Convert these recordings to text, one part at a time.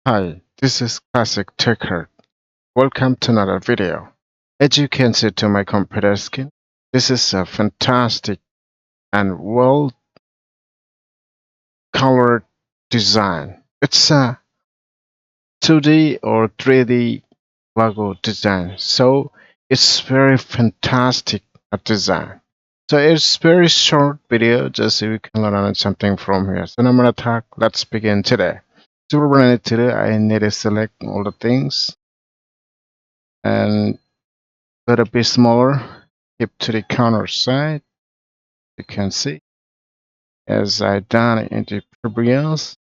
Hi, this is Classic Techart. Welcome to another video. As you can see to my computer screen, this is a fantastic and well colored design. It's a 2D or 3D logo design. So it's very fantastic design. So it's very short video just so you can learn something from here. So no matter talk, let's begin today. So we're running today. I need to select all the things and little bit smaller, keep to the counter side. You can see as I done it in the previous.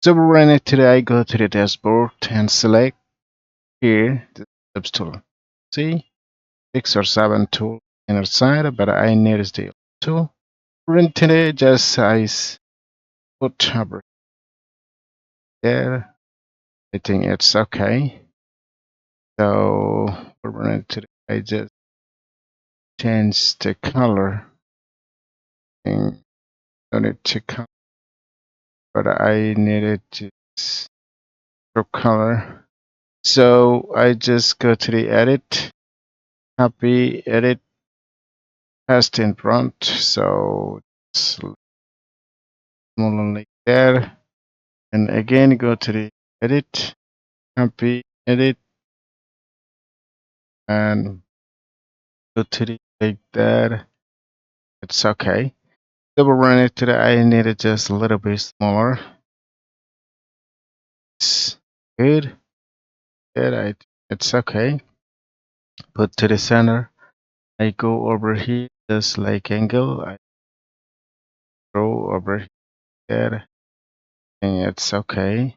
So when it today I go to the dashboard and select here the steps tool. See 6 or 7 tool inner side, but I need the tool. When today just put over there. I think it's okay. So when today I just change the color and don't need to come, but I needed to color. So I just go to the edit, copy, edit, paste in front. So it's like there. And again, go to the edit, copy, edit, and go to the like that. It's okay. Double run it to the, I need it just a little bit smaller. It's good. It's okay. Put to the center. I go over here, just like angle. I go over here, and it's okay.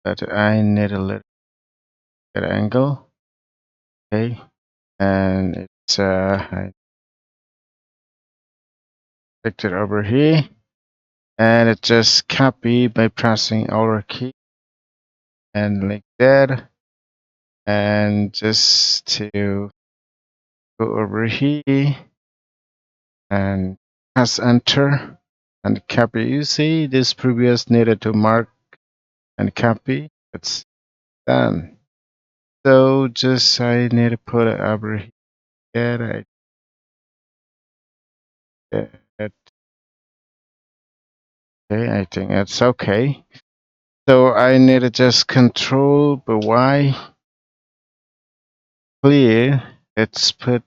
But I need a little bit angle. Okay. And it's I picked it over here. And it just copy by pressing Alt key and like that. And just to go over here and press enter and copy. You see this previous needed to mark and copy. It's done. So just I need to put it over here. I did. Okay, I think it's okay. So I need to just control the Y clear. Let's put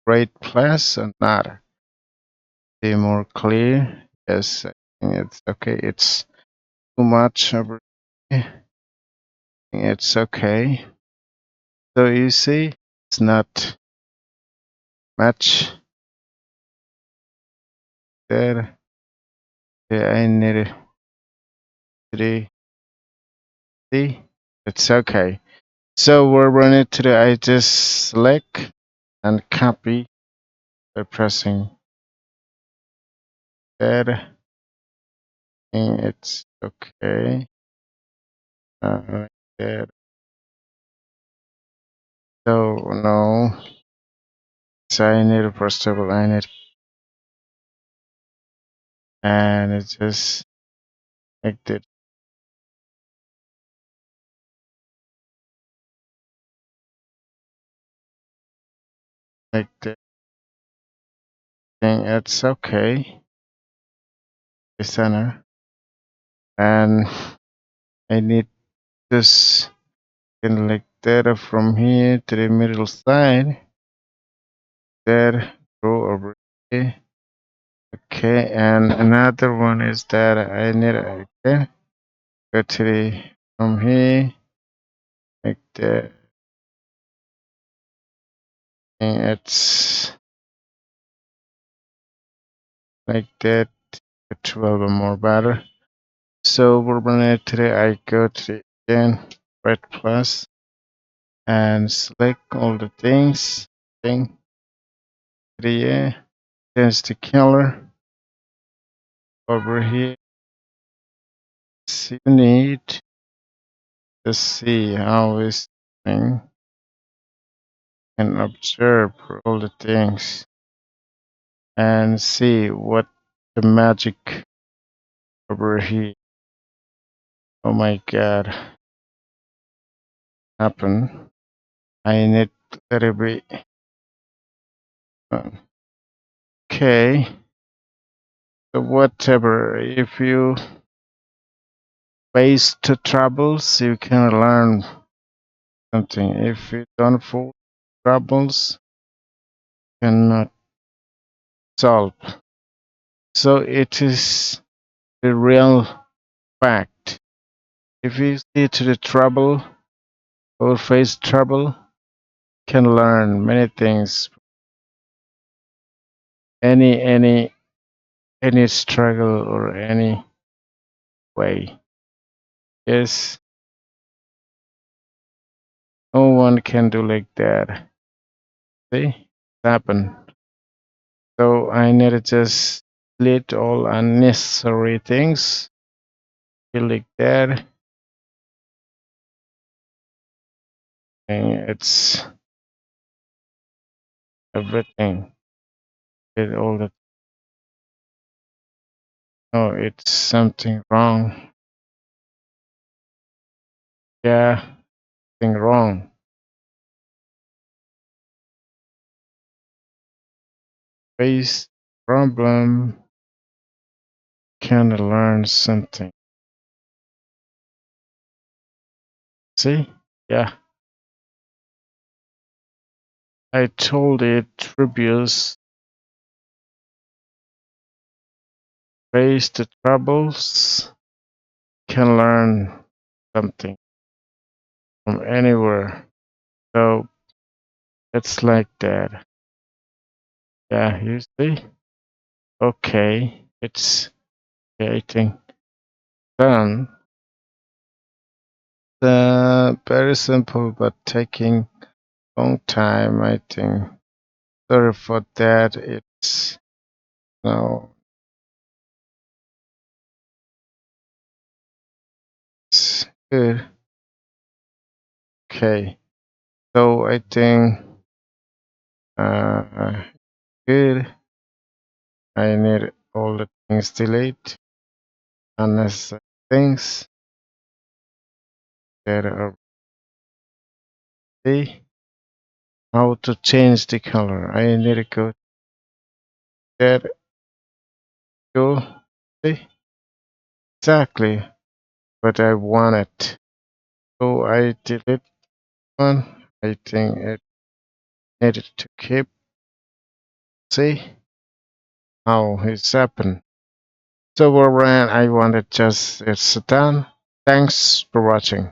right plus or not. Be more clear. Yes, I think it's okay. It's too much over here. It's okay. So you see, it's not much there. Yeah, I need to see. It's okay. So we're running to the I just select and copy by pressing that. And it's okay. Like that. So no. So I need to first of all I need and it's just like that, like that thing. It's okay. The center. And I need this and like that from here to the middle side. There go over here. Okay, and another one is that I need okay. Go to the from here like that. And it's like that. 12 or more better. So we're gonna today I go to the again right plus and select all the things thing here, change the color over here. So you need to see how this thing can observe all the things and see what the magic over here. Oh my god. happen. I need a little bit. Okay. So whatever. If you face the troubles, you can learn something. If you don't face troubles, you cannot solve. So it is the real fact. If you see to the trouble or face trouble, can learn many things. Any struggle or any way. Yes, no one can do like that. See, it happen. So I need to just delete all unnecessary things. Like that. And it's everything. It all the oh, it's something wrong. Yeah, something wrong. Face problem. Can learn something. See? Yeah. I told it tributes face the troubles can learn something from anywhere. So it's like that. Yeah, you see? Okay, it's creating done. Very simple but taking long time, I think. Sorry for that. It's now it's good. Okay. So I think good. I need all the things delete. Unnecessary things that are see how to change the color. I need to go there, go see exactly what I wanted. So I delete one. I think it needed to keep. See how it's happened. So when I wanted just it's done. Thanks for watching.